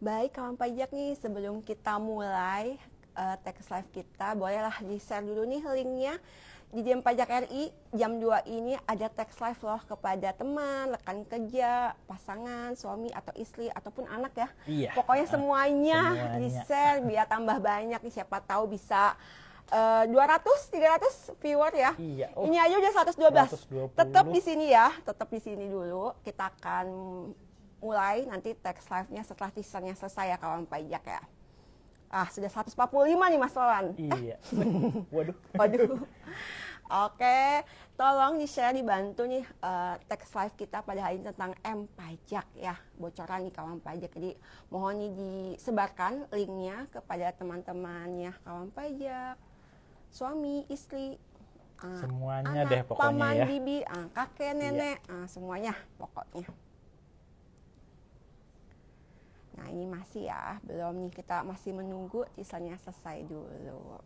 Baik kawan pajak nih, sebelum kita mulai tax live kita, bolehlah di-share dulu nih linknya. Di Dijen Pajak RI jam 2 ini ada tax live loh kepada teman, rekan kerja, pasangan, suami atau istri ataupun anak ya. Iya. Pokoknya semuanya di-share biar tambah banyak nih, siapa tahu bisa 200, 300 viewer ya. Iya. Ini aja udah 112. 120. Tetap di sini ya, tetap di sini dulu. Kita akan mulai nanti tax live-nya setelah teasernya selesai ya kawan pajak ya. Sudah 145 nih Mas Wawan. Iya. Waduh. Waduh. Oke, tolong di-share, dibantu nih tax live kita pada hari ini tentang M pajak ya, bocoran nih kawan pajak. Jadi mohon nih disebarkan linknya kepada teman-temannya kawan pajak, suami, istri, Semuanya anak, deh pokoknya paman, ya. bibi, kakek, nenek, semuanya pokoknya. Nah ini masih ya, belum nih, kita masih menunggu teasernya selesai dulu.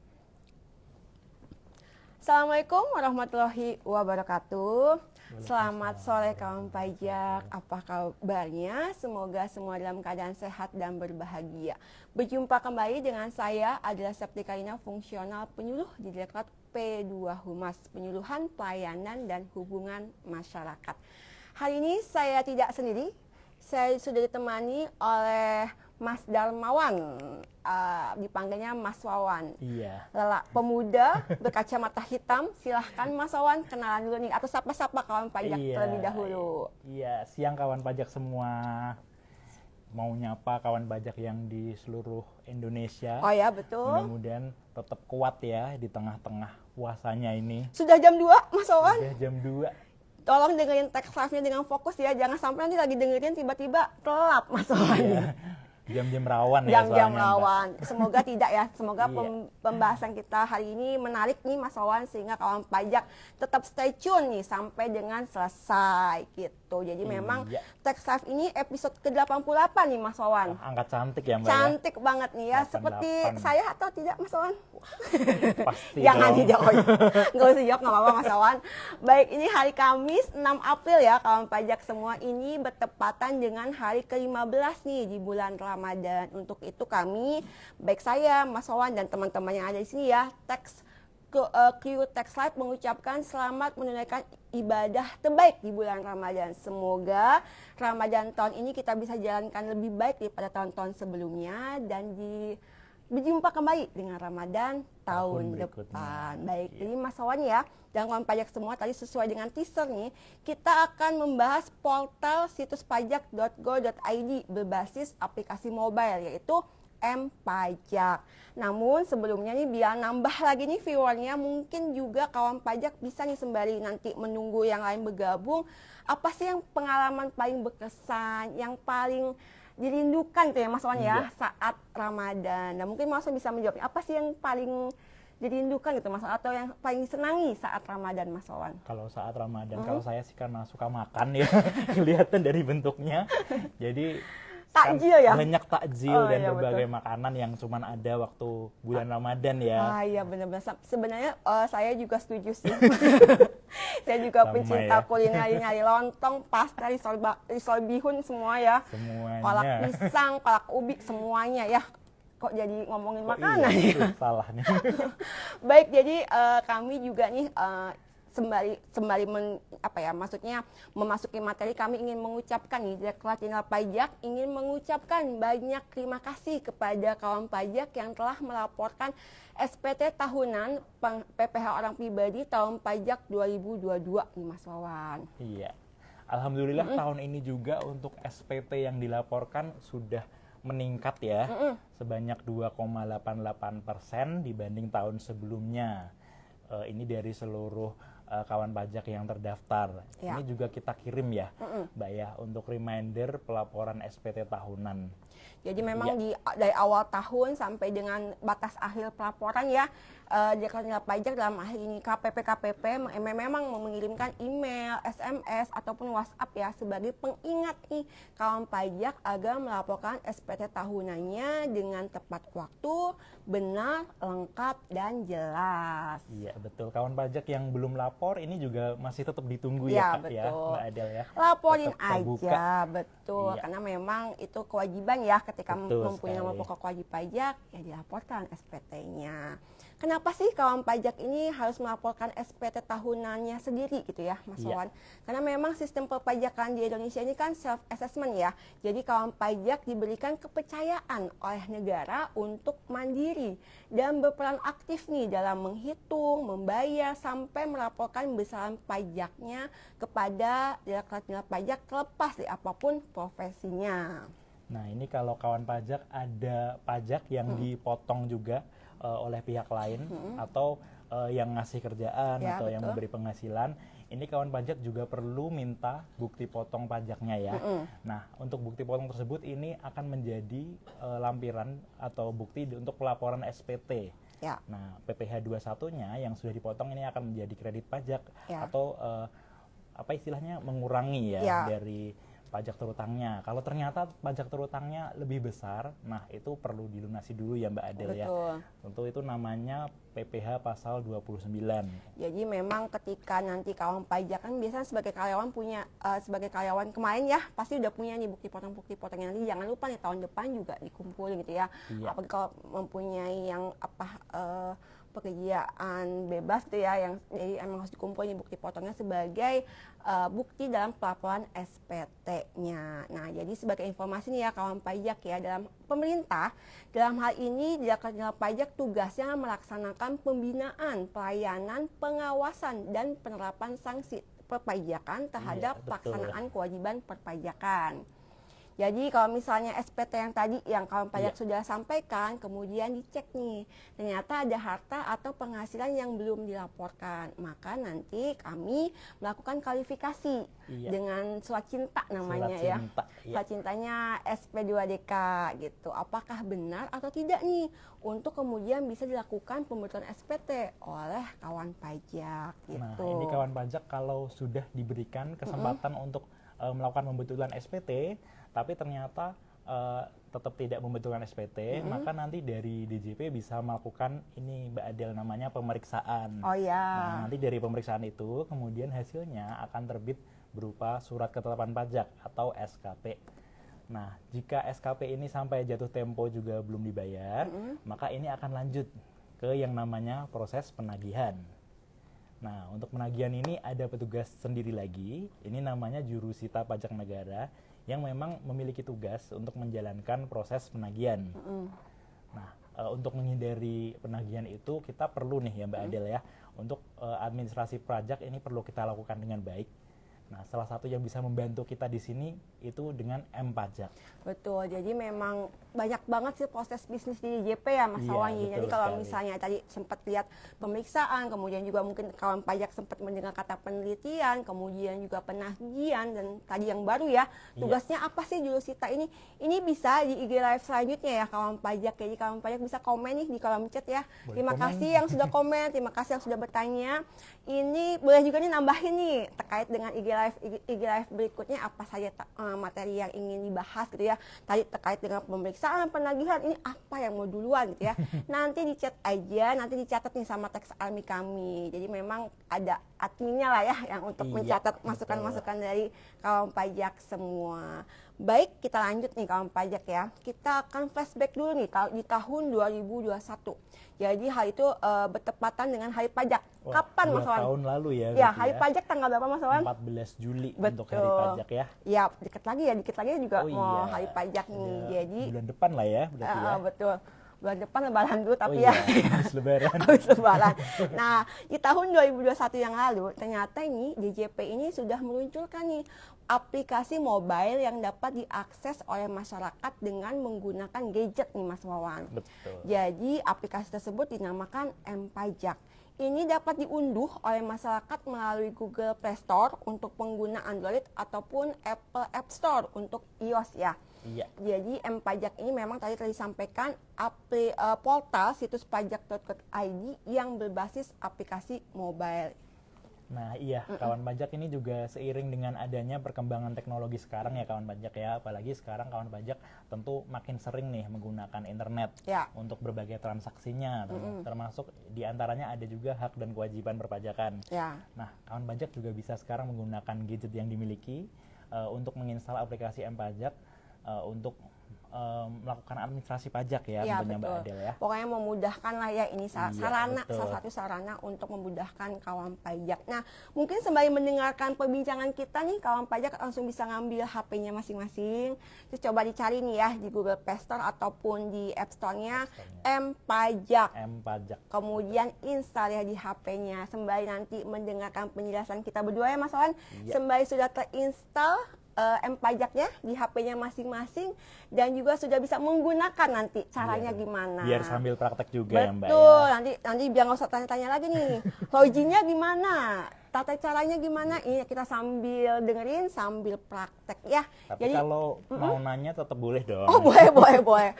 Assalamualaikum warahmatullahi wabarakatuh. Selamat sore kawan pajak, apa kabarnya? Semoga semua dalam keadaan sehat dan berbahagia. Berjumpa kembali dengan saya adalah Septikarina, fungsional penyuluh di Direktorat P2 Humas, Penyuluhan Pelayanan dan Hubungan Masyarakat. Hari ini saya tidak sendiri, saya sudah ditemani oleh Mas Darmawan, dipanggilnya Mas Wawan. Iya. Lelak pemuda berkacamata hitam, silahkan Mas Wawan kenalan dulu nih, atau sapa-sapa kawan pajak terlebih dahulu. Iya, siang kawan pajak semua. Mau nyapa kawan pajak yang di seluruh Indonesia. Oh ya, betul. Mudah-mudahan tetap kuat ya di tengah-tengah puasanya ini. Sudah jam 2 Mas Wawan? Sudah jam 2. Tolong dengerin tax live-nya dengan fokus ya, jangan sampai nanti lagi dengerin tiba-tiba kelap Mas Wawan. Iya. Jam-jam rawan ya. Jam-jam rawan. Semoga tidak ya. Semoga Iya. pembahasan kita hari ini menarik nih Mas Wawan, sehingga kawan pajak tetap stay tune nih sampai dengan selesai gitu. Jadi memang tax live ini episode ke-88 nih Mas Wawan. Angkat cantik ya Mbak. Cantik banget nih ya. 88. Seperti saya atau tidak Mas Wawan? Pasti Jangan dong. dijawab. Nggak usah jawab, nggak apa-apa Mas Wawan. Baik, ini hari Kamis 6 April ya kawan pajak semua. Ini bertepatan dengan hari ke-15 nih di bulan Ramadan. Untuk itu kami, baik saya, Mas Wawan dan teman-teman yang ada di sini ya, Crew Tax Live mengucapkan selamat menunaikan ibadah terbaik di bulan Ramadan. Semoga Ramadan tahun ini kita bisa jalankan lebih baik daripada tahun-tahun sebelumnya dan berjumpa kembali dengan Ramadan tahun depan. Baik, jadi Mas Wawan ya, dan kawan pajak semua, tadi sesuai dengan teaser nih, kita akan membahas portal situs pajak.go.id berbasis aplikasi mobile, yaitu M Pajak. Namun sebelumnya nih, biar nambah lagi nih viewernya, mungkin juga kawan pajak bisa nih sembari nanti menunggu yang lain bergabung, apa sih yang pengalaman paling berkesan, yang paling dirindukan tuh ya Mas Wawan ya saat Ramadan. Nah mungkin Mas Wawan bisa menjawab apa sih yang paling dirindukan gitu Mas Wawan, atau yang paling senangi saat Ramadan Mas Wawan? Kalau saat Ramadan, kalau saya sih karena suka makan ya, kelihatan dari bentuknya. Jadi takjil ya? Banyak takjil dan iya, berbagai betul. makanan yang cuman ada waktu bulan Ramadan ya. Iya benar-benar. Sebenarnya saya juga setuju sih. Saya juga Sama pencinta ya. kuliner, nyari lontong, pasta, risol bihun semua ya. Semuanya. Kolak pisang, kolak ubi, semuanya ya. Kok jadi ngomongin Kok makanan iya, ya? salah nih. Baik, jadi kami juga nih sembari maksudnya memasuki materi, kami ingin mengucapkan nih, Direktorat Jenderal Pajak ingin mengucapkan banyak terima kasih kepada kawan pajak yang telah melaporkan SPT tahunan PPh orang pribadi tahun pajak 2022 nih Mas Wawan. Iya. Alhamdulillah tahun ini juga untuk SPT yang dilaporkan sudah meningkat ya, sebanyak 2,88% dibanding tahun sebelumnya. Ini dari seluruh kawan pajak yang terdaftar. Ya. Ini juga kita kirim ya, Mbak ya, untuk reminder pelaporan SPT tahunan. Jadi memang dari awal tahun sampai dengan batas akhir pelaporan ya, Direktorat Jenderal Pajak dalam hal ini KPP memang mengirimkan email, SMS ataupun WhatsApp ya sebagai pengingat nih kawan pajak agar melaporkan SPT tahunannya dengan tepat waktu, benar, lengkap dan jelas. Iya betul, kawan pajak yang belum lapor lapor ini juga masih tetap ditunggu Ya, ya Kak ya, betul. Mbak Adel ya. Laporin Tetap terbuka. aja, betul. Iya. Karena memang itu kewajiban ya ketika Betul mempunyai nomor sekali. pokok wajib pajak, ya dilaporkan SPT-nya. Kenapa sih kawan pajak ini harus melaporkan SPT tahunannya sendiri gitu ya, Mas Iya. Wawan? Karena memang sistem perpajakan di Indonesia ini kan self assessment ya. Jadi kawan pajak diberikan kepercayaan oleh negara untuk mandiri dan berperan aktif nih dalam menghitung, membayar sampai melaporkan besaran pajaknya kepada direktorat jenderal pajak terlepas dari apapun profesinya. Nah, ini kalau kawan pajak ada pajak yang dipotong juga oleh pihak lain atau yang ngasih kerjaan Ya, atau yang betul. memberi penghasilan, ini kawan pajak juga perlu minta bukti potong pajaknya ya. Nah, untuk bukti potong tersebut ini akan menjadi lampiran atau bukti untuk pelaporan SPT. Ya. Nah, PPh 21-nya yang sudah dipotong ini akan menjadi kredit pajak Ya. atau apa istilahnya mengurangi ya Ya. dari pajak terutangnya. Kalau ternyata pajak terutangnya lebih besar, nah itu perlu dilunasi dulu ya Mbak Adel ya. Betul. Tentu itu namanya PPh pasal 29. Jadi memang ketika nanti kawan pajak kan biasanya sebagai karyawan punya sebagai karyawan kemarin ya pasti udah punya nih bukti potongnya, nanti jangan lupa nih tahun depan juga dikumpulin gitu ya. Iya. Apalagi kalau mempunyai yang pekerjaan bebas gitu ya, yang jadi emang harus dikumpulin bukti potongnya sebagai bukti dalam pelaporan SPT-nya. Nah, jadi sebagai informasi nih ya kawan pajak ya, dalam pemerintah dalam hal ini Direktorat Jenderal Pajak tugasnya melaksanakan pembinaan, pelayanan, pengawasan dan penerapan sanksi perpajakan terhadap Iya, betul. pelaksanaan kewajiban perpajakan. Jadi kalau misalnya SPT yang tadi yang kawan pajak Iya. sudah sampaikan, kemudian dicek nih, ternyata ada harta atau penghasilan yang belum dilaporkan, maka nanti kami melakukan klarifikasi Iya. dengan surat cinta namanya Surat ya. cinta, iya. Surat cintanya SP2DK gitu. Apakah benar atau tidak nih untuk kemudian bisa dilakukan pembentukan SPT oleh kawan pajak gitu. Nah, ini kawan pajak kalau sudah diberikan kesempatan untuk melakukan pembetulan SPT, tapi ternyata tetap tidak membetulan SPT, maka nanti dari DJP bisa melakukan ini Mbak Adel namanya pemeriksaan. Oh ya. Nah, nanti dari pemeriksaan itu kemudian hasilnya akan terbit berupa surat ketetapan pajak atau SKP. Nah, jika SKP ini sampai jatuh tempo juga belum dibayar, maka ini akan lanjut ke yang namanya proses penagihan. Nah, untuk penagihan ini ada petugas sendiri lagi, ini namanya jurusita pajak negara yang memang memiliki tugas untuk menjalankan proses penagihan. Nah, untuk menghindari penagihan itu kita perlu nih ya Mbak Adel ya, untuk administrasi pajak ini perlu kita lakukan dengan baik. Nah, salah satu yang bisa membantu kita di sini itu dengan M-Pajak. Betul, jadi memang banyak banget sih proses bisnis di DJP ya Mas Iya, Wawan. betul Jadi kalau sekali. misalnya tadi sempat lihat pemeriksaan, kemudian juga mungkin kawan pajak sempat mendengar kata penelitian, kemudian juga penagihan, dan tadi yang baru ya, tugasnya apa sih jurusita ini? Ini bisa di IG Live selanjutnya ya kawan pajak. Jadi kawan pajak bisa komen nih di kolom chat ya. Boleh Terima komen. kasih yang sudah komen, terima kasih yang sudah bertanya. Ini boleh juga nih nambahin nih terkait dengan IG Live berikutnya apa saja materi yang ingin dibahas gitu ya. Tadi terkait dengan pemeriksaan, penagihan, ini apa yang mau duluan gitu ya. Nanti di chat aja, nanti dicatat nih sama teks army kami. Jadi memang ada adminnya lah ya yang untuk Iya, mencatat betul. masukan-masukan dari kawan pajak semua. Baik, kita lanjut nih kawan pajak ya. Kita akan flashback dulu nih di tahun 2021. Jadi hal itu bertepatan dengan hari pajak. Wah, Kapan 2 Mas Wawan? tahun lalu ya. Ya, berarti hari pajak tanggal berapa Mas Wawan? 14 Juli Betul. untuk hari pajak ya. Ya, dikit lagi juga Oh mau iya, hari pajak nih. ada Jadi bulan depan lah ya berarti ya. betul. Bulan depan lebaran dulu tapi Oh ya. iya, habis lebaran. Habis lebaran. Nah, di tahun 2021 yang lalu, ternyata ini DJP ini sudah meluncurkan nih aplikasi mobile yang dapat diakses oleh masyarakat dengan menggunakan gadget nih Mas Wawan. Betul. Jadi aplikasi tersebut dinamakan M-Pajak. Ini dapat diunduh oleh masyarakat melalui Google Play Store untuk pengguna Android ataupun Apple App Store untuk iOS ya. Iya. Jadi M-Pajak ini memang tadi disampaikan portal situs pajak.id yang berbasis aplikasi mobile. Nah iya, kawan pajak ini juga seiring dengan adanya perkembangan teknologi sekarang ya kawan pajak ya, apalagi sekarang kawan pajak tentu makin sering nih menggunakan internet Ya. untuk berbagai transaksinya, termasuk diantaranya ada juga hak dan kewajiban perpajakan. Ya. Nah kawan pajak juga bisa sekarang menggunakan gadget yang dimiliki untuk menginstal aplikasi M-Pajak untuk melakukan administrasi pajak ya, Iya, tentunya Mbak betul. Adel ya. Pokoknya memudahkan lah ya, ini Iya, sarana, betul. salah satu sarana untuk memudahkan kawan pajak. Nah, mungkin sembari mendengarkan perbincangan kita nih, kawan pajak langsung bisa ngambil HP-nya masing-masing. Terus coba dicari nih ya di Google Play Store ataupun di App Store-nya M-Pajak. M-Pajak. Kemudian install ya di HP-nya. Sembari nanti mendengarkan penjelasan kita berdua ya Mas Wawan. Iya. Sembari sudah terinstall M-Pajaknya di HP-nya masing-masing dan juga sudah bisa menggunakan nanti caranya gimana. Biar sambil praktek juga ya Mbak Betul, ya. nanti biar nggak usah tanya-tanya lagi nih. Loginnya gimana? Tata caranya gimana? Ini kita sambil dengerin, sambil praktek ya. Tapi kalau mau nanya tetap boleh dong. Oh boleh.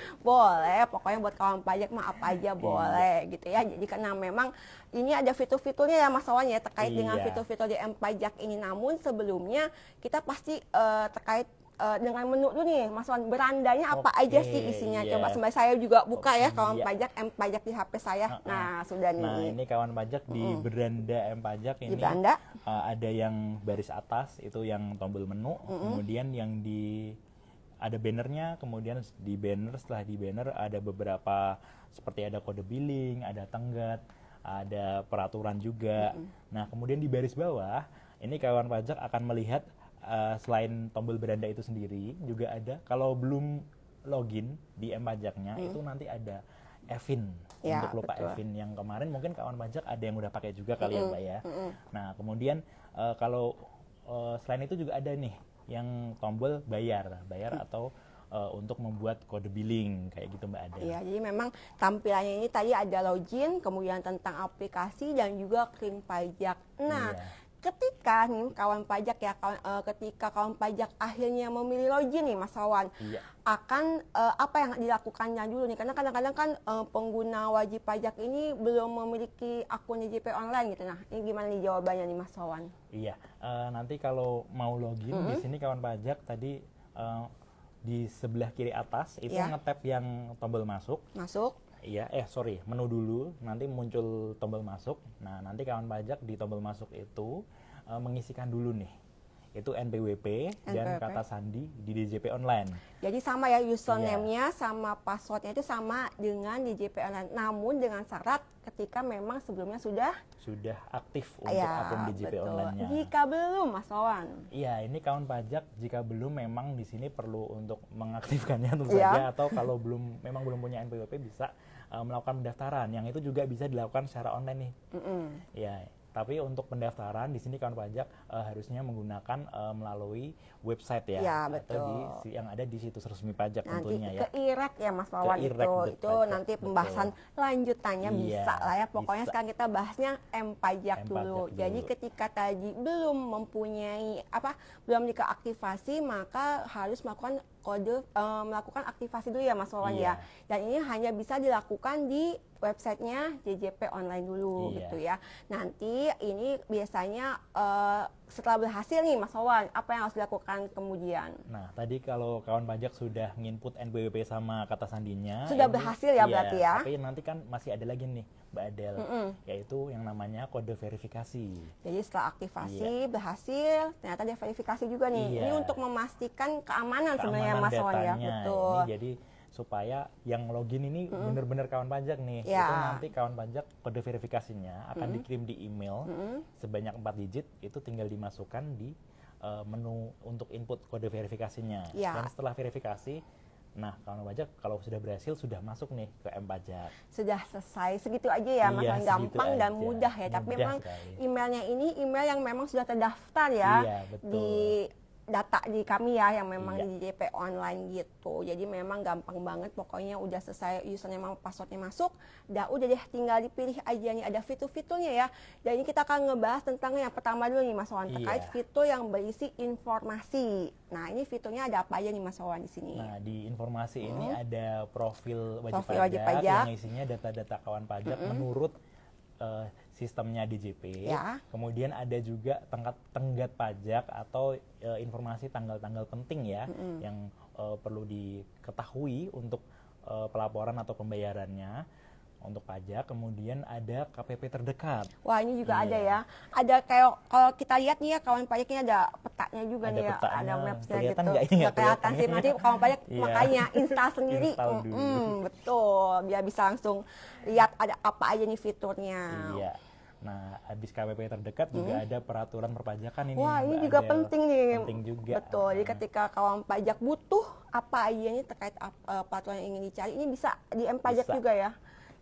Pokoknya buat kawan pajak mah apa aja boleh gitu ya. Jadi karena memang ini ada fitur-fiturnya ya Mas Wawan ya terkait dengan Iya. fitur-fitur di M-Pajak ini. Namun sebelumnya kita pasti terkait dengan menu dulu nih Mas Wawan, berandanya apa aja Oke, sih isinya? iya. Coba sembari saya juga buka ya kawan Iya. pajak M-Pajak di HP saya. Nah sudah nih. Nah ini kawan pajak di beranda M-Pajak Di ini beranda. ada yang baris atas itu yang tombol menu, kemudian yang ada bannernya, kemudian di banner, setelah di banner ada beberapa seperti ada kode billing, ada tenggat, ada peraturan juga. Nah kemudian di baris bawah ini kawan pajak akan melihat selain tombol beranda itu sendiri juga ada, kalau belum login di M-Pajaknya itu nanti ada Evin, Ya, untuk lupa betul. Evin yang kemarin mungkin kawan pajak ada yang udah pakai juga kali ya Mbak ya. Nah kemudian kalau selain itu juga ada nih yang tombol bayar atau untuk membuat kode billing kayak gitu Mbak Ada. Iya, jadi memang tampilannya ini tadi ada login, kemudian tentang aplikasi dan juga klaim pajak. Nah, Iya. ketika nih kawan pajak ya, ketika kawan pajak akhirnya memilih login nih Mas Wawan, Iya. akan apa yang dilakukannya dulu nih? Karena kadang-kadang kan pengguna wajib pajak ini belum memiliki akun DJP online gitu. Nah, ini gimana nih jawabannya nih Mas Wawan? Iya, nanti kalau mau login di sini kawan pajak tadi di sebelah kiri atas itu Iya. ngetap yang tombol masuk. Masuk. Iya, menu dulu, nanti muncul tombol masuk. Nah, nanti kawan pajak di tombol masuk itu mengisikan dulu nih, itu NPWP dan NPWP. kata sandi di DJP online. Jadi sama ya username-nya sama passwordnya itu sama dengan DJP online. Namun dengan syarat ketika memang sebelumnya sudah Sudah aktif untuk ya, akun DJP betul. online-nya. Jika belum Mas Wawan. Iya, ini kawan pajak jika belum memang di sini perlu untuk mengaktifkannya tentu Iya. saja, atau kalau memang belum punya NPWP bisa melakukan pendaftaran. Yang itu juga bisa dilakukan secara online nih. Ya, tapi untuk pendaftaran di sini kawan pajak harusnya menggunakan melalui website ya, Ya, atau yang ada di situs resmi pajak Nanti tentunya ya. ke IREK ya Mas Wawan Ke itu. IREK Itu pajak, nanti betul. pembahasan lanjutannya Iya, bisa lah ya. Pokoknya bisa. sekarang kita bahasnya M-Pajak M-Pajak dulu. dulu. Jadi ketika tadi belum mempunyai belum dikeaktifasi, maka harus melakukan aktivasi dulu ya Mas Wawan Iya. ya. Dan ini hanya bisa dilakukan di websitenya JJP online dulu Iya. gitu ya. Nanti ini biasanya setelah berhasil nih Mas Wawan, apa yang harus dilakukan kemudian? Nah, tadi kalau kawan pajak sudah nginput NPWP sama kata sandinya, Sudah ini- berhasil ya iya, berarti ya? Tapi nanti kan masih ada lagi nih Mbak Adel, yaitu yang namanya kode verifikasi. Jadi setelah aktivasi berhasil, ternyata dia verifikasi juga nih. Iya. Ini untuk memastikan keamanan sebenarnya Keamanan Mas Wawan ya, datanya. betul. Ini jadi supaya yang login ini benar-benar kawan pajak nih. Ya. Itu nanti kawan pajak kode verifikasinya akan dikirim di email sebanyak 4 digit, itu tinggal dimasukkan di menu untuk input kode verifikasinya. Ya. Dan setelah verifikasi, nah kawan pajak kalau sudah berhasil sudah masuk nih ke M-Pajak. Sudah selesai, segitu aja ya Mas Iya, Wawan, segitu gampang dan aja. mudah ya. Tapi Mudah memang sekali. emailnya ini email yang memang sudah terdaftar ya Iya, betul. di data di kami ya, yang memang Iya. di JP online gitu. Jadi memang gampang banget, pokoknya udah selesai username sama passwordnya masuk, udah deh tinggal dipilih aja nih, ada fitur-fiturnya ya. Dan ini kita akan ngebahas tentang yang pertama dulu nih Mas Wawan, terkait Iya. fitur yang berisi informasi. Nah ini fiturnya ada apa aja nih Mas Wawan di sini? Nah, di informasi ini ada profil wajib Profil pajak, wajib pajak. yang isinya data-data kawan pajak menurut sistemnya DJP. Ya. Kemudian ada juga tenggat pajak atau informasi tanggal-tanggal penting ya yang perlu diketahui untuk pelaporan atau pembayarannya untuk pajak. Kemudian ada KPP terdekat. Wah, ini juga ada Iya. ya. Ada kayak kalau kita lihat nih ya kawan pajaknya ada petanya juga Ada nih ya. petanya. Ada mapsnya Kelihatan gitu. nggak ini ya? Nggak kelihatan sih, nanti kawan pajak Iya. makanya install sendiri. Install dulu. Betul, biar bisa langsung lihat ada apa aja nih fiturnya. Iya. Nah, habis KPP terdekat juga ada peraturan perpajakan ini. Wah, ini Mbak juga Adel. penting nih. Penting juga. Betul. Jadi ketika kawan pajak butuh apa aja nih terkait peraturan yang ingin dicari, ini bisa di M-Pajak Bisa. juga ya.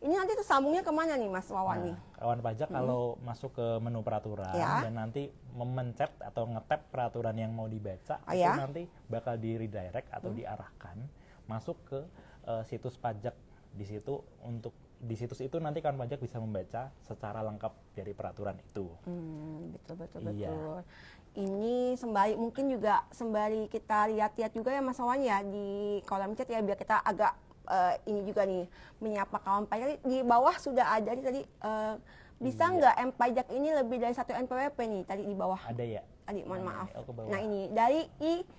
Ini nanti tersambungnya kemana nih Mas Wawan nih? Kawan pajak kalau masuk ke menu peraturan Ya. dan nanti memencet atau ngetap peraturan yang mau dibaca, Oh, itu ya? nanti bakal di redirect atau diarahkan masuk ke situs pajak. Di situs itu nanti kawan pajak bisa membaca secara lengkap dari peraturan itu. Betul. Iya. Ini mungkin juga sembari kita lihat-lihat juga ya Mas Wawan ya di kolom chat ya, biar kita agak ini juga nih menyapa kawan pajak. Di bawah sudah ada nih tadi bisa Iya. nggak M-Pajak ini lebih dari 1 NPWP nih tadi di bawah. Ada ya? Tadi mohon Mana? maaf. Oh, ke bawah. Nah, ini dari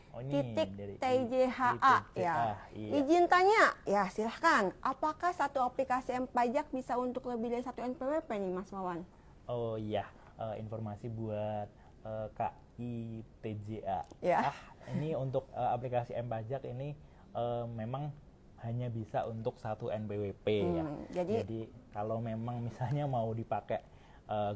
Oh, ini titik dari TJHA I ya. TJA, iya. Izin tanya, ya silahkan. Apakah satu aplikasi M-Pajak bisa untuk lebih dari 1 NPWP nih Mas Wawan? Oh iya, informasi buat KITJA. Ya. Ini untuk aplikasi M-Pajak ini memang hanya bisa untuk 1 NPWP ya. jadi- kalau memang misalnya mau dipakai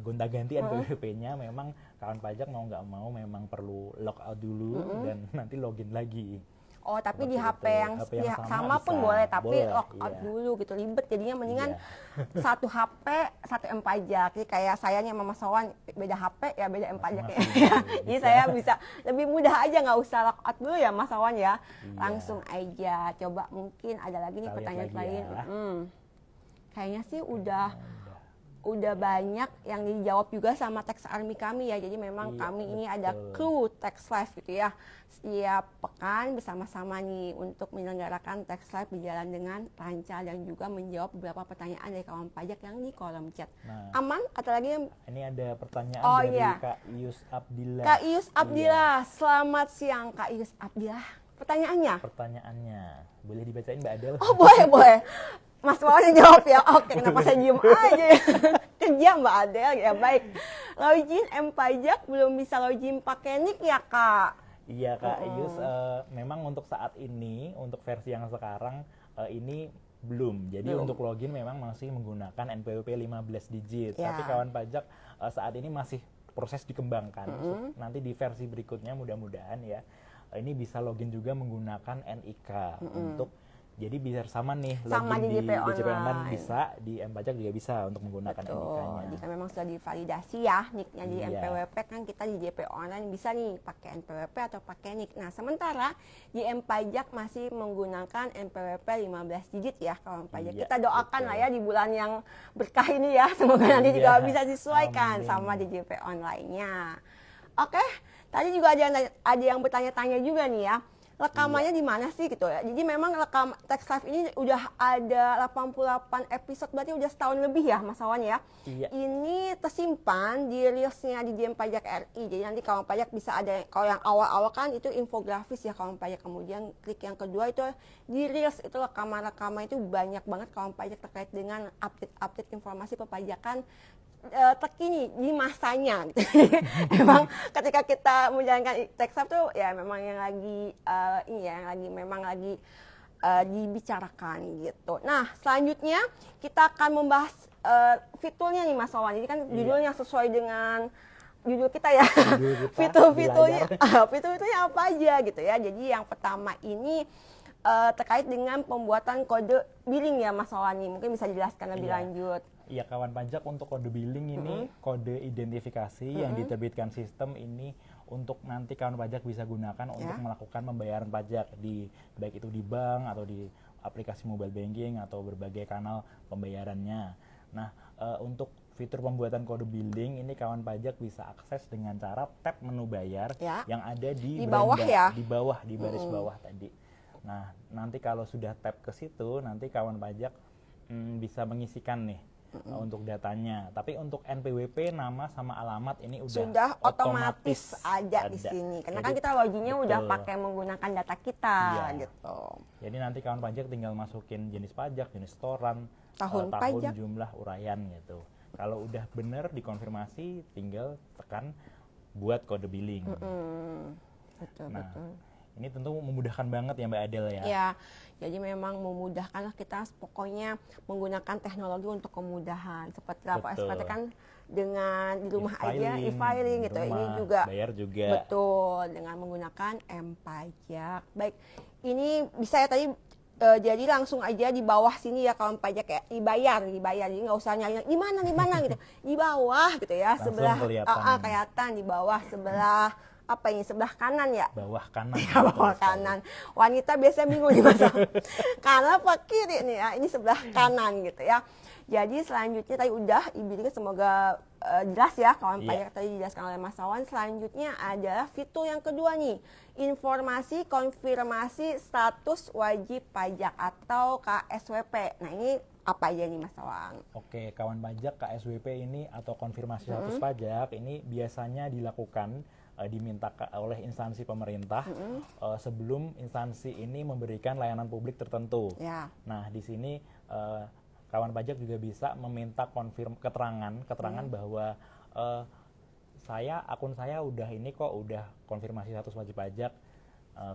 gonta-ganti NPWP-nya, memang kawan pajak mau nggak mau memang perlu logout dulu dan nanti login lagi. Oh, tapi di Seperti HP itu. yang HP yang sama sama pun bisa. boleh, tapi Boleh, logout iya. dulu gitu, ribet jadinya mendingan Iya. satu HP, satu M-Pajak. Jadi kayak saya nih sama Mas Wawan beda HP ya beda M-Pajak ya. Masing-masing, Jadi bisa. saya bisa lebih mudah aja nggak usah logout dulu ya Mas Wawan ya. Iya. Langsung aja. Coba mungkin ada lagi nih Kita lihat pertanyaan lagi lain. ya. Kayaknya sih udah banyak yang dijawab juga sama Tax Army kami ya. Jadi memang Iya, kami ini ada betul. kru Tax Live gitu ya. Setiap pekan bersama-sama nih untuk menyelenggarakan Tax Live berjalan dengan lancar dan juga menjawab beberapa pertanyaan dari kawan pajak yang di kolom chat. Nah, Aman? Atau lagi yang ini ada pertanyaan Oh, dari iya. Kak Ius Abdillah. Kak Ius Iya. Abdillah, selamat siang Kak Ius Abdillah. Pertanyaannya? Pertanyaannya, boleh dibacain Mbak Adel? Oh boleh. Mas Wawan yang jawab ya. Oke, kenapa saya diem aja ya? Kejam Mbak Adel ya, baik. Login M-Pajak belum bisa login pakai NIK ya Kak? Iya Kak Ius, memang untuk saat ini, untuk versi yang sekarang ini belum. Jadi Belum. untuk login memang masih menggunakan NPWP 15 digit. Ya. Tapi kawan pajak saat ini masih proses dikembangkan. Nanti di versi berikutnya mudah-mudahan ya, ini bisa login juga menggunakan NIK untuk jadi biar sama nih, Sama login di DJP DJP online online. bisa, di M-Pajak juga bisa untuk menggunakan Betul, NIK-nya. jika memang sudah divalidasi ya NIK-nya di Iya. NPWP, kan kita di JP online bisa nih pakai NPWP atau pakai NIK. Nah, sementara di M-Pajak masih menggunakan NPWP 15 digit ya kawan pajak. Iya, Kita doakan betul. lah ya di bulan yang berkah ini ya, semoga nanti Iya, juga bisa disesuaikan amin. sama di JP online-nya. Oke, tadi juga ada yang bertanya-tanya juga nih ya. Rekamannya di mana sih gitu ya. Jadi memang rekam Tax Live ini udah ada 88 episode, berarti udah setahun lebih ya Mas Wawan ya. Iya. Ini tersimpan di reelsnya di Dijen Pajak RI. Jadi nanti kawan pajak bisa ada, kalau yang awal-awal kan itu infografis ya kawan pajak. Kemudian klik yang kedua itu di reels, itu rekaman-rekaman itu banyak banget kawan pajak terkait dengan update-update informasi perpajakan terkini di masanya gitu. Memang ketika kita menjalankan tax hub tuh ya memang yang lagi ini ya, yang lagi dibicarakan gitu. Nah, selanjutnya kita akan membahas fiturnya nih Mas Wawan. Jadi kan judulnya sesuai dengan judul kita ya. Judul kita Fitur-fiturnya di layar. fitur-fiturnya apa aja gitu ya. Jadi yang pertama ini terkait dengan pembuatan kode billing ya Mas Wawan nih. Mungkin bisa dijelaskan lebih Iya. lanjut. Ya kawan pajak, untuk kode billing ini kode identifikasi yang diterbitkan sistem ini untuk nanti kawan pajak bisa gunakan untuk melakukan pembayaran pajak di baik itu di bank atau di aplikasi mobile banking atau berbagai kanal pembayarannya. Nah, untuk fitur pembuatan kode billing ini kawan pajak bisa akses dengan cara tap menu bayar Ya. yang ada di bawah beranda, ya? di bawah, di baris bawah tadi. Nah, nanti kalau sudah tap ke situ, nanti kawan pajak bisa mengisikan nih untuk datanya. Tapi untuk NPWP nama sama alamat ini sudah otomatis ada di sini. Karena kan kita loginnya udah pakai menggunakan data kita gitu. Jadi nanti kawan pajak tinggal masukin jenis pajak, jenis setoran, tahun pajak, jumlah urayan gitu. Kalau udah benar dikonfirmasi, tinggal tekan buat kode billing. Betul. Ini tentu memudahkan banget ya Mbak Adel ya. Ya, jadi memang memudahkan kita pokoknya menggunakan teknologi untuk kemudahan. Seperti apa SPT kan dengan di rumah aja e-filing gitu. Ini juga bayar juga. Betul, dengan menggunakan M-Pajak. Baik, ini bisa ya tadi jadi langsung aja di bawah sini ya kawan pajak ya dibayar jadi nggak usah nyari di mana gitu, di bawah gitu ya, langsung sebelah kelihatan di bawah sebelah apa ini, sebelah kanan ya, bawah kanan ya, bawah kanan. Wanita biasanya bingung nih masa kanan apa kiri nih ya, ini sebelah kanan gitu ya. Jadi selanjutnya tadi udah ibu semoga jelas ya kawan pajak tadi dijelaskan oleh Mas Wawan. Selanjutnya adalah fitur yang kedua nih, informasi konfirmasi status wajib pajak atau KSWP. Nah ini apa aja nih Mas Wawan? Oke, kawan pajak KSWP ini atau konfirmasi status pajak ini biasanya dilakukan diminta oleh instansi pemerintah sebelum instansi ini memberikan layanan publik tertentu. Ya. Nah di sini kawan pajak juga bisa meminta keterangan bahwa akun saya udah ini kok, udah konfirmasi status wajib pajak,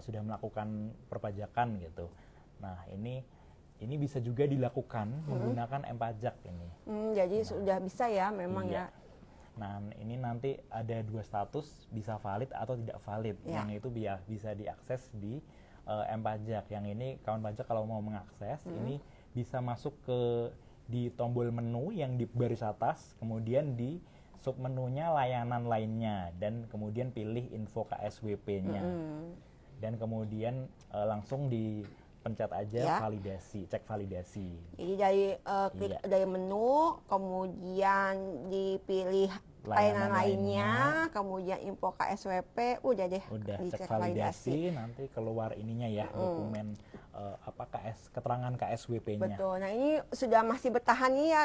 sudah melakukan perpajakan gitu. Nah ini bisa juga dilakukan menggunakan M-Pajak ini. Jadi sudah bisa ya memang ya. Nah ini nanti ada 2 status, bisa valid atau tidak valid. Yang itu bisa diakses di M-Pajak. Yang ini kawan pajak kalau mau mengakses ini bisa masuk di tombol menu yang di baris atas, kemudian di submenunya layanan lainnya, dan kemudian pilih info KSWP-nya. Dan kemudian langsung dipencet aja validasi, cek validasi. Jadi dari menu, kemudian dipilih layanan lainnya, kemudian info KSWP, udah cek validasi, nanti keluar ininya ya, dokumen keterangan KSWP-nya. Betul. Nah ini sudah masih bertahan nih ya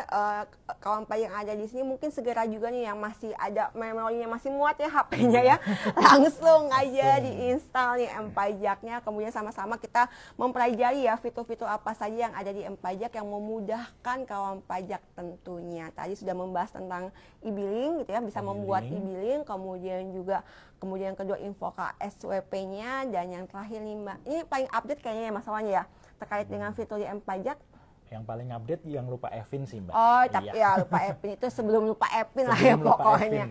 kawan pajak yang ada di sini, mungkin segera juga nih yang masih ada memorinya masih muat ya HP-nya ya, langsung aja diinstal nih M-Pajaknya, kemudian sama-sama kita mempelajari ya fitur-fitur apa saja yang ada di M-Pajak yang memudahkan kawan pajak tentunya. Tadi sudah membahas tentang e-billing gitu ya, bisa membuat e-billing, kemudian kedua info KSWP-nya, dan yang terakhir nih Mbak, ini paling update kayaknya ya Mas Wawan ya, terkait dengan fitur di M-Pajak. Yang paling update yang lupa Evin sih Mbak. Oh, tapi ya lupa Evin itu sebelum lupa Evin lah ya pokoknya.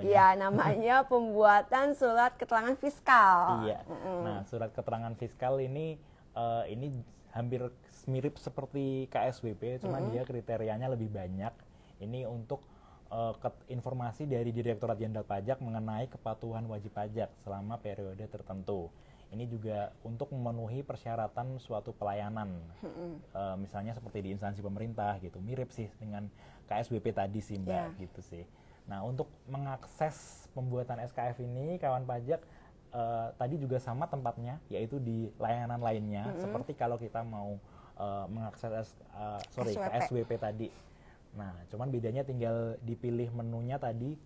Iya, namanya pembuatan surat keterangan fiskal. Iya. Nah, surat keterangan fiskal ini hampir mirip seperti KSWP, cuma dia kriterianya lebih banyak. Ini untuk informasi dari Direktorat Jenderal Pajak mengenai kepatuhan wajib pajak selama periode tertentu. Ini juga untuk memenuhi persyaratan suatu pelayanan, misalnya seperti di instansi pemerintah gitu, mirip sih dengan KSWP tadi sih Mbak, gitu sih. Nah untuk mengakses pembuatan SKF ini kawan pajak tadi juga sama tempatnya, yaitu di layanan lainnya, seperti kalau kita mau mengakses KSWP tadi. Nah, cuman bedanya tinggal dipilih menunya tadi,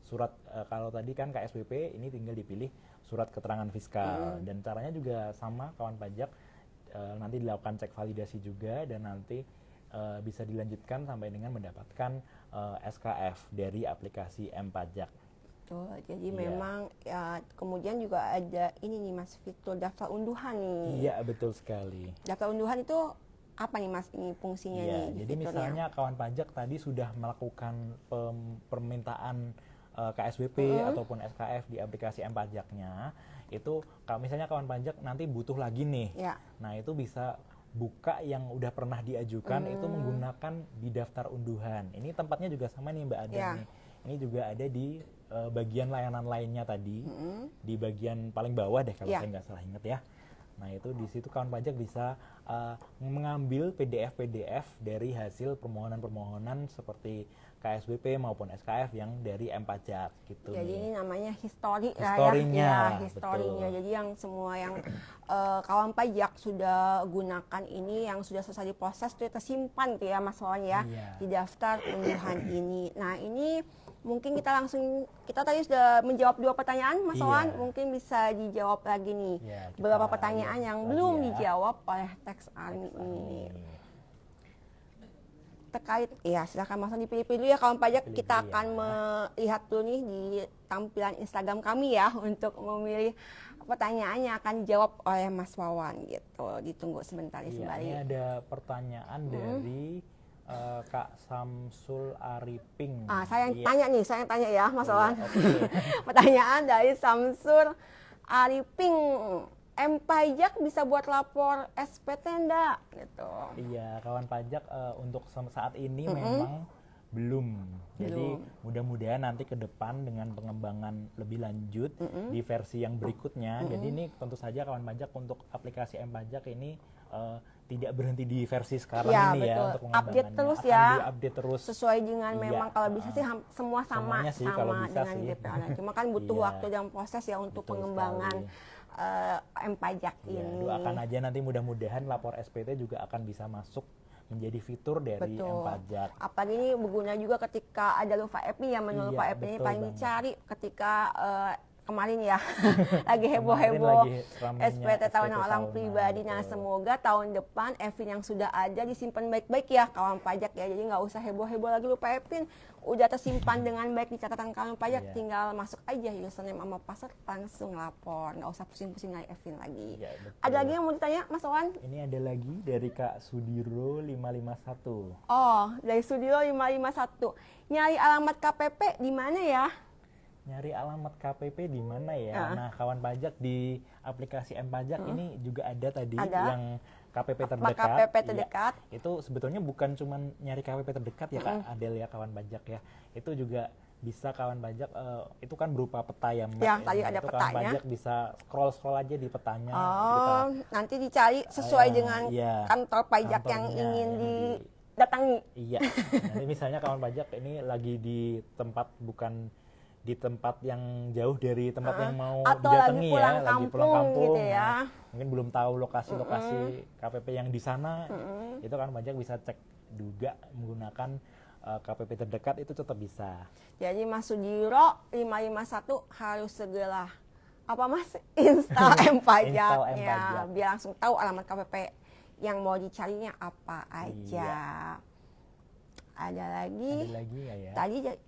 kalau tadi kan KSWP, ini tinggal dipilih surat keterangan fiskal. Dan caranya juga sama kawan pajak, nanti dilakukan cek validasi juga, dan nanti bisa dilanjutkan sampai dengan mendapatkan SKF dari aplikasi M-Pajak. Betul, jadi memang ya, kemudian juga ada ini nih Mas, fitur daftar unduhan nih. Iya, betul sekali. Daftar unduhan itu apa nih Mas ini fungsinya nih? Jadi misalnya kawan pajak tadi sudah melakukan permintaan KSWP ataupun SKF di aplikasi M-Pajaknya, itu kalau misalnya kawan pajak nanti butuh lagi nih, nah itu bisa buka yang udah pernah diajukan itu menggunakan di daftar unduhan. Ini tempatnya juga sama nih Mbak Ada nih. Ini juga ada di bagian layanan lainnya tadi, di bagian paling bawah deh kalau saya nggak salah ingat ya. Nah itu di situ kawan pajak bisa mengambil PDF dari hasil permohonan-permohonan seperti KSWP maupun SKF yang dari M-Pajak gitu. Jadi nih. ini namanya history lah Historinya, ya, historinya. betul. Jadi yang semua yang kawan pajak sudah gunakan ini, yang sudah selesai diproses itu tersimpan tuh ya Mas Wawan ya, Iya. di daftar unduhan ini. Nah ini mungkin kita tadi sudah menjawab 2 pertanyaan Mas Iya. Wawan, mungkin bisa dijawab lagi nih. Ya, kita Beberapa pertanyaan lihat yang lagi belum ya. dijawab oleh Tax Army Tax ini. Army. Terkait ya silakan Mas Wawan dipilih-pilih dulu ya kawan pajak, Pilih kita dulu akan ya. melihat dulu nih di tampilan Instagram kami ya untuk memilih pertanyaan yang akan dijawab oleh Mas Wawan gitu. Ditunggu sebentar ya Iya, sembari. ini ada pertanyaan dari Kak Samsul Ariping. Saya yang Iya. tanya nih, saya yang tanya ya Mas Oh, Wawan. iya, oke. Pertanyaan dari Samsur Ariping. M-Pajak bisa buat lapor SPT enggak? Gitu. Iya, kawan pajak untuk saat ini memang belum. Jadi mudah-mudahan nanti ke depan dengan pengembangan lebih lanjut di versi yang berikutnya. Jadi ini tentu saja kawan pajak untuk aplikasi M-Pajak ini tidak berhenti di versi sekarang Ya, ini betul. ya untuk pengembangannya. Update terus Akan ya. diupdate terus. Sesuai dengan Iya, memang kalau bisa sih semua sama semuanya sih kalau bisa dengan sih. DPR. Cuma kan butuh Iya. waktu dan proses ya untuk Betul pengembangan M-Pajak Ya, ini. doakan aja nanti mudah-mudahan lapor SPT juga akan bisa masuk menjadi fitur dari Betul. M-Pajak. Apalagi ini berguna juga ketika ada lupa EPI ya, menu Iya, lupa EPI ini betul paling banget. dicari ketika kemarin ya lagi Kemarin heboh-heboh lagi ramainya SPT tahunan SPT orang tahunan, pribadi. Nah betul. semoga tahun depan EPIN yang sudah ada disimpan baik-baik ya kawan pajak ya. Jadi nggak usah heboh-heboh lagi lupa EPIN, udah tersimpan dengan baik di catatan kawan pajak. Iya. Tinggal masuk aja username sama password langsung lapor, nggak usah pusing-pusing nyari EPIN lagi. Iya, betul. Ada lagi yang mau ditanya Mas Wawan? Ini ada lagi dari Kak Sudiro 551. Oh, dari Studio 551. Nyari alamat KPP di mana ya? Nyari alamat KPP di mana ya? Nah, kawan pajak di aplikasi M-Pajak ini juga ada tadi Ada. yang KPP terdekat. KPP Iya. terdekat. Itu sebetulnya bukan cuma nyari KPP terdekat ya Kak Adel ya kawan pajak ya. Itu juga bisa kawan pajak itu kan berupa peta ya Mbak. Ya, tadi ada itu petanya. Kawan pajak bisa scroll aja di petanya. Oh, nanti dicari sesuai dengan iya, kantor pajak yang kantornya ingin yang didatangi. Iya. Nanti misalnya kawan pajak ini lagi di tempat bukan di tempat yang jauh dari tempat yang mau Atau didatangi lagi pulang ya, lagi kampung pulang kampung. gitu ya. Nah, mungkin belum tahu lokasi-lokasi KPP yang di sana. Itu kan pajak bisa cek juga menggunakan KPP terdekat itu tetap bisa. Jadi Mas Sudiro 551 harus segera apa Mas install Install M-Pajaknya M-Pajak. biar langsung tahu alamat KPP yang mau dicarinya apa aja. Ada lagi. Ada lagi nggak ya?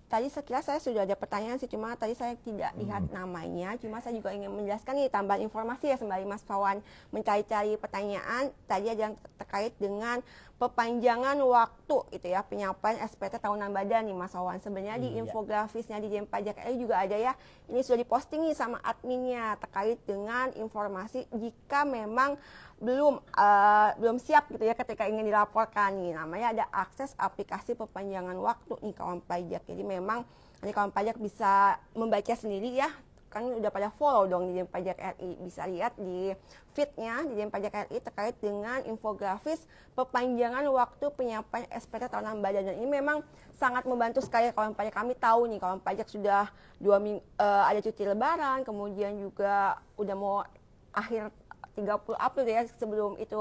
Tadi sekilas saya sudah ada pertanyaan sih, cuma tadi saya tidak lihat namanya. Cuma saya juga ingin menjelaskan nih tambahan informasi ya sembari Mas Wawan mencari-cari pertanyaan. Tadi ada yang terkait dengan perpanjangan waktu itu ya penyampaian SPT tahunan badan nih Mas Wawan. Sebenarnya di Iya. infografisnya di Dijen Pajak RI juga ada ya. Ini sudah diposting nih sama adminnya terkait dengan informasi jika memang belum siap gitu ya ketika ingin dilaporkan nih. Namanya ada akses aplikasi perpanjangan waktu nih kawan pajak. Jadi memang ini kawan pajak bisa membaca sendiri ya. Kan udah pada follow dong di Dijen Pajak RI. Bisa lihat di feed-nya di Dijen Pajak RI terkait dengan infografis perpanjangan waktu penyampaian SPT tahunan badan. Dan ini memang sangat membantu sekali kawan pajak. Kami tahu nih kawan pajak sudah 2 minggu ada cuti lebaran, kemudian juga udah mau akhir 30 April ya, sebelum itu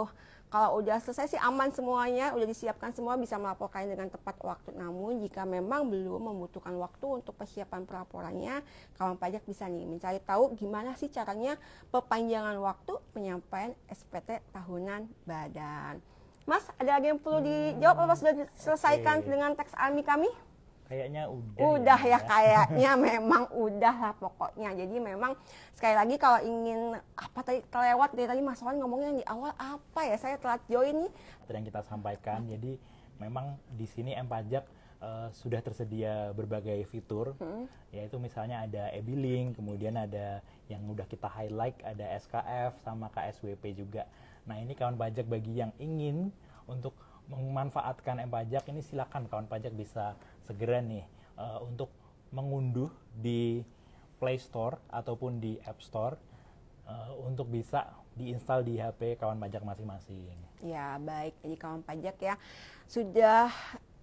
kalau udah selesai sih aman semuanya, udah disiapkan semua, bisa melaporkan dengan tepat waktu. Namun jika memang belum membutuhkan waktu untuk persiapan pelaporannya, kawan pajak bisa nih mencari tahu gimana sih caranya perpanjangan waktu penyampaian SPT tahunan badan. Mas, ada lagi yang perlu dijawab apa sudah diselesaikan Oke. dengan Tax Army kami? Kayaknya udah. Udah ya kayaknya memang udah lah pokoknya. Jadi memang sekali lagi kalau ingin apa tadi kelewat dari tadi Mas Wawan ngomongnya yang di awal apa ya, saya telat join nih. Yang kita sampaikan. Jadi memang di sini M-Pajak sudah tersedia berbagai fitur, yaitu misalnya ada e-billing, kemudian ada yang udah kita highlight, ada SKF sama KSWP juga. Nah ini kawan pajak bagi yang ingin untuk memanfaatkan M-Pajak ini, silakan kawan pajak bisa segera nih untuk mengunduh di Play Store ataupun di App Store untuk bisa diinstal di HP kawan pajak masing-masing. Ya, baik. Jadi kawan pajak ya, sudah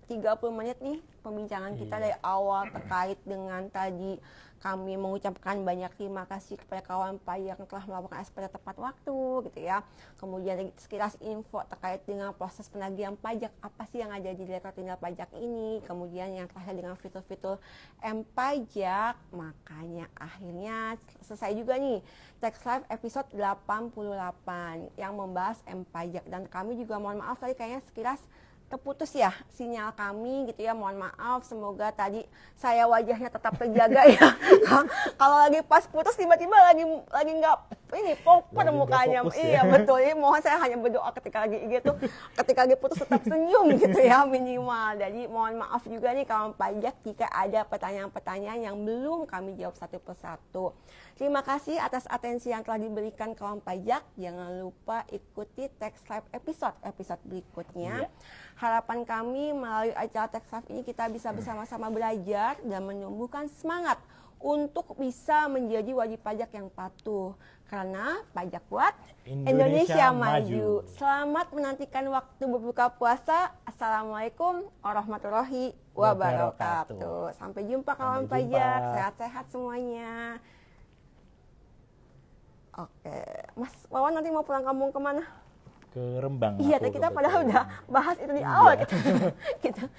30 menit nih pembincangan kita dari awal terkait dengan tadi kami mengucapkan banyak terima kasih kepada kawan pajak yang telah melakukan SPT tepat waktu gitu ya. Kemudian sekilas info terkait dengan proses penagihan pajak, apa sih yang ada di Direktorat Jenderal Pajak ini. Kemudian yang terakhir dengan fitur-fitur M-Pajak. Makanya akhirnya selesai juga nih Tax Live episode 88 yang membahas M-Pajak. Dan kami juga mohon maaf tadi kayaknya sekilas terputus ya sinyal kami gitu ya, mohon maaf, semoga tadi saya wajahnya tetap terjaga ya. Kalau lagi pas putus tiba-tiba lagi nggak ini proper mukanya, iya ya. Betul, ini mohon saya hanya berdoa ketika lagi gitu, ketika lagi putus tetap senyum gitu ya minimal. Jadi mohon maaf juga nih kawan pajak jika ada pertanyaan-pertanyaan yang belum kami jawab satu persatu. Terima kasih atas atensi yang telah diberikan kawan pajak. Jangan lupa ikuti Tax Live episode berikutnya. Harapan kami melalui acara Tax Live ini kita bisa bersama-sama belajar dan menumbuhkan semangat untuk bisa menjadi wajib pajak yang patuh. Karena pajak buat Indonesia maju. Selamat menantikan waktu berbuka puasa. Assalamualaikum warahmatullahi wabarakatuh. Sampai jumpa kawan pajak. Sehat-sehat semuanya. Oke, Mas Wawan nanti mau pulang kampung kemana? Ke Rembang. Iya, kita padahal udah bahas itu di awal. Kita